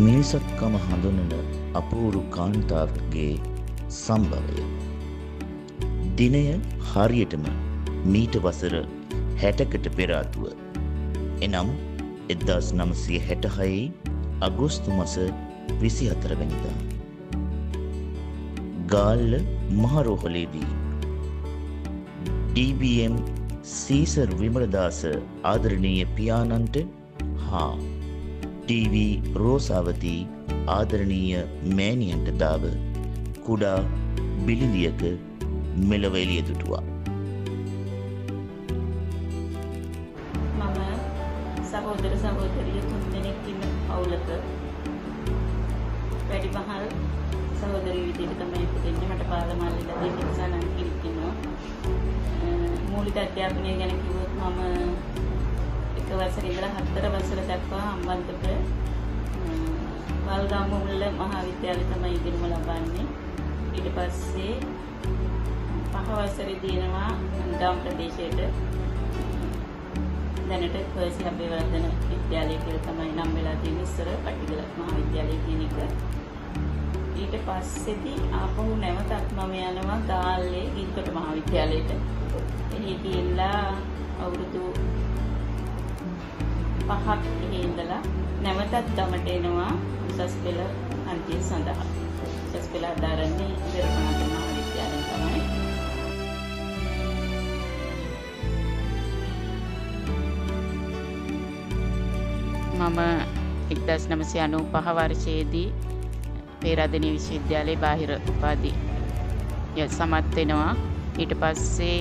මිනිසත්කම හඳුනන අපූරු කාන්තාවගේ සම්භවය. දිනය හරියටම මීට වසර 60කට පෙර ආතුව. එනම් 1966 අගෝස්තු මාස 24 වෙනිදා. ගාල්ල මහරෝහලේදී DBM සීසර් විමලදාස ආදරණීය පියාණන්ට හා TV රෝසාවතී ආදරණීය මෑණියන්ට දාව කුඩා බිලිඳියක මෙලොව එළිය දුටුවා. මම සහෝදර සහෝදරිය 3 දෙනෙක් ඉන්න පවුලක වැඩිමහල් සහෝදරිය විදිහට තමයි ඉපදෙන්නේ. මට පාදමල්ලිලා දෙන්න නිසා නම් කිව්වා. මූලික අධ්‍යාපනය ගැන කිව්වොත් මම එක වසරේ ඉඳලා 4 වසර දක්වා හම්බන්තොට වල්ගමුල්ල මහාවිද්‍යාලය තමයි ඉගෙනුම ලබන්නේ. ඊට පස්සේ 5 වසරේදී එනවා ගම් ප්‍රදේශයට. දැනට පර්සි අබේවර්ධන විද්‍යාලය කියලා තමයි නම් වෙලා තියෙන්නේ. ඉස්සර පටිගල මහාවිද්‍යාලය කියන එක. ඊට පස්සේදී ආපහු නැවතත් මම යනවා ගාල්ලේ ගින්තොට මහාවිද්‍යාලයට. එහි ගිහිල්ලා අවුරුදු 5ක් එහි ඉඳලා නැවතත් ගමට එනවා උසස් පෙළ අන්තිම සඳහා. උසස් පෙළ ආධාරන්නේ පෙරපාත මහාවිද්‍යාලය තමයි. මම 1995 වර්ෂයේදී පේරාදෙණිය විශ්වවිද්‍යාලයේ බාහිර උපාධිය සමත් වෙනවා. ඊට පස්සේ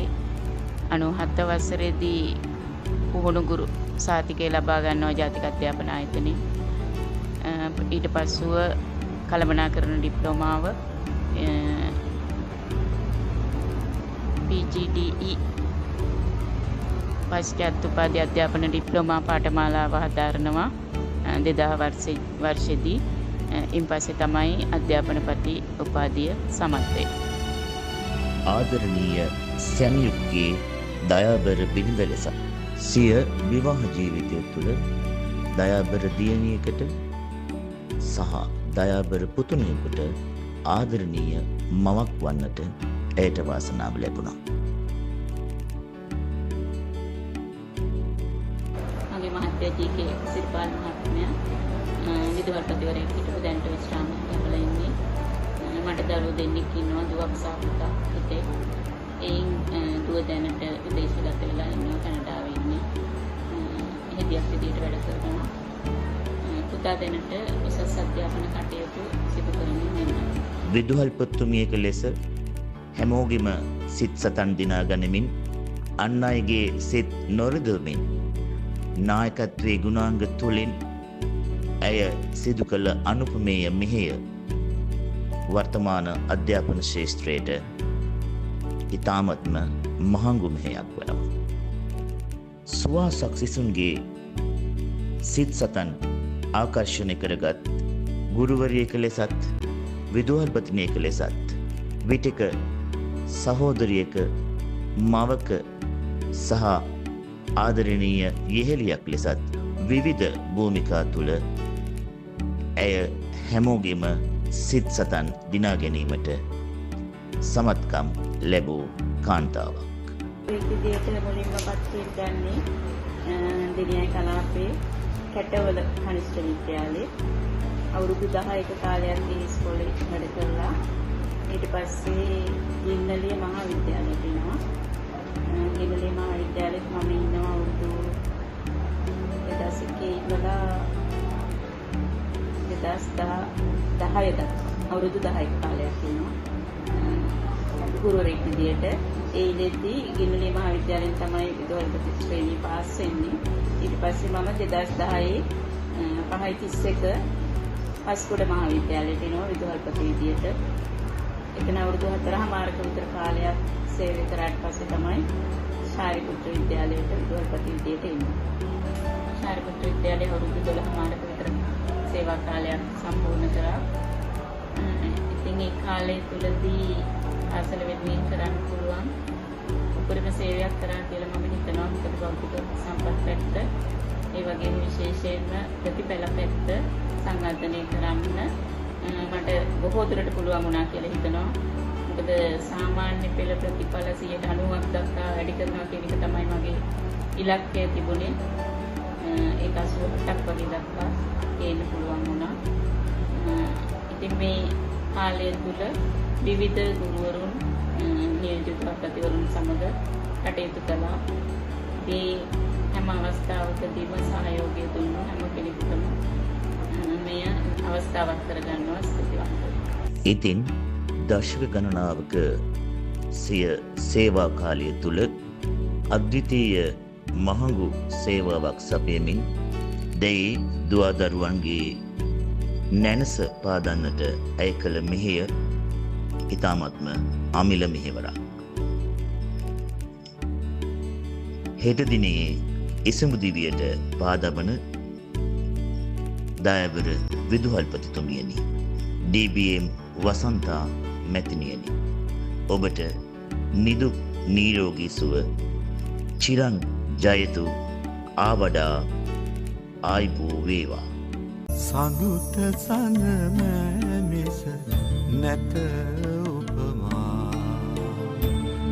97 වසරේදී පුහුණු ගුරු සාතිකය ලබා ගන්නවා ජාතික අධ්‍යාපන ආයතනයේ. ඊට පස්සුව කළමනාකරණ ඩිප්ලෝමාව PGDE පශ්චාත් උපාධි අධ්‍යාපන ඩිප්ලෝමා පාඨමාලාව හදාරනවා 2000 වර්ෂයේදී. ඉන් පස්සේ තමයි අධ්‍යාපනපති උපාධිය සමත් වෙන්නේ. ආදරණීය සැමියුක්ගේ දයාබර බිරිඳ ලෙස සිය විවාහ ජීවිතය තුළ දයාබර දියණියකට සහ දයාබර පුතුණියකට ආදරණීය මවක් වන්නට ඇයට වාසනාව ලැබුණා. මගේ මහත්තයා ජී.කේ සිරිපාල මහත්මයා විදුහල්පතිවරයෙක් හිටපු දැනට විශ්‍රාම ලැබලා ඉන්නේ. මට දරුවෝ දෙන්නෙක් ඉන්නවා, දුවක් සහ පුතා හිටේ. එයින් දුව දැනට විදේශගත වෙලා ඉන්නවා, කැනඩාවේ ඉන්නේ. එහිදියක් විදියට වැඩ කරනවා. පුතා දැනට උසස් අධ්‍යාපන කටයුතු සිදු කරමින් ඉන්නවා. විදුහල්පතිතුමියක ලෙස හැමෝගෙම සිත් සතන් දිනා ගනිමින් අන් අයගේ සිත් නොරිදවමින් නායකත්වයේ ගුණාංග තුලින් ඇය සිදු කළ අනුපමේය මෙහෙය වර්තමාන අධ්‍යාපන ශාස්ත්‍රයට ඉතාමත්ම මහඟු මෙහෙයක් වෙනවා. සුවාසක් සිසුන්ගේ සිත් සතන් ආකර්ෂණය කරගත් ගුරුවරියක ලෙසත් විදුහල්පතිනියක ලෙසත් විටක සහෝදරියක මවක සහ ආදරණීය යෙහෙලියක් ලෙසත් විවිධ භූමිකා තුළ ඇය හැමෝගෙම සිත් සතන් දිනා ගැනීමට සමත්කම් ලැබූ කාන්තාවක්. ඒ විදිහට මුලින්ම පත්වීම් ගන්නේ දිනියයි කලාපේ කැටවල කනිෂ්ඨ විද්‍යාලයේ අවුරුදු 10ක කාලයක් ඒ ඉස්කෝලේ වැඩ කළා. ඊට පස්සේ ගින්නලිය මහාවිද්‍යාලයට එනවා. ගින්නලිය මහාවිද්‍යාලෙත් මම ඉන්නවා අවුරුදු 2001 ඉඳලා 2010 දක්වා අවුරුදු 10ක කාලයක් ඉන්නවා. ගුරුවරයෙක් විදියට ඒ ඉලෙද්දී ගින්නලිය මහාවිද්‍යාලයෙන් තමයි විදුහල්පති ශ්‍රේණිය පාස් වෙන්නේ. ඊට පස්සේ මම 2010 5:31 පස්කොඩ මහාවිද්‍යාලයට එනවා විදුහල්පති විදියට. එතන අවුරුදු 4මාරක විතර කාලයක් සේවය කරාට පස්සේ තමයි ශාරිපුත්‍ර විද්‍යාලයට විදුහල්පති විදියට එන්නේ. ශාරිපුත්‍ර විද්‍යාලයේ අවුරුදු 12මාරක විතර සේවා කාලයක් සම්පූර්ණ කරා. ඉතින් ඒ කාලය තුලදී ආසල වෙනුවෙන් කරන්න පුළුවන් උපරිම සේවයක් කරා කියලා මම හිතනවා. මොකද භෞතික සම්පත් පැත්ත ඒ වගේම විශේෂයෙන්ම ප්‍රතිඵල පැත්ත සංවර්ධනය කරන්න මට බොහෝ දුරට පුළුවන් වුණා කියලා හිතනවා. මොකද සාමාන්‍ය පෙළ ප්‍රතිඵල 90ක් දක්වා වැඩි කරනවා කියන එක තමයි මගේ ඉලක්කය තිබුණේ. ඒක 88ක් වගේ දක්වා ගේන්න පුළුවන් වුණා. ඉතින් මේ කාලය තුල විවිධ ගුරුවරුන් නියෝජිත ප්‍රතිවරුන් සමග කටයුතු කළා. මේ හැම අවස්ථාවකදීම සහයෝගය දුන්නු හැම කෙනෙකුටම මෙය අවස්ථාවක් කරගන්නවා ස්තුතිවන්ත. ඉතින් දශක ගණනාවක සිය සේවා කාලය තුල අද්විතීය මහඟු සේවාවක් සපයමින් දෙයි දුවදරුවන්ගේ නැනස පාදන්නට ඇය කළ මෙහෙය ඉතාමත්ම අමිල මෙහෙවරක්. හෙට දිනේ ඉසුඹු දිවියට පාදබන දයාබර විදුහල්පතිතුමියනි, DBM වසන්තා මැතිණියනි, ඔබට නිදුක් නිරෝගී සුව චිරන් ජයතු ආවඩා ආයිබෝ වේවා. සඳුත සඳමැමිස නැත උපමා,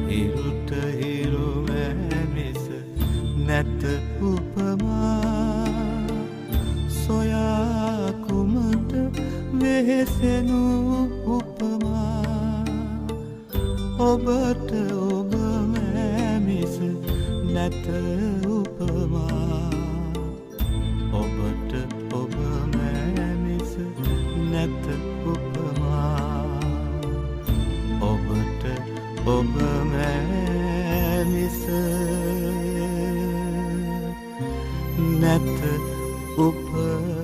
හිරුට හිරුමැමිස නැත උපමා, සොයා කුමට වෙහෙසෙනු උපමා, ඔබට ඔබ මැමිස නැත උපමා, ඔබට ඔබ මැමිස නැත උපමා, ඔබට ඔබ මැමිස නැත උපමා.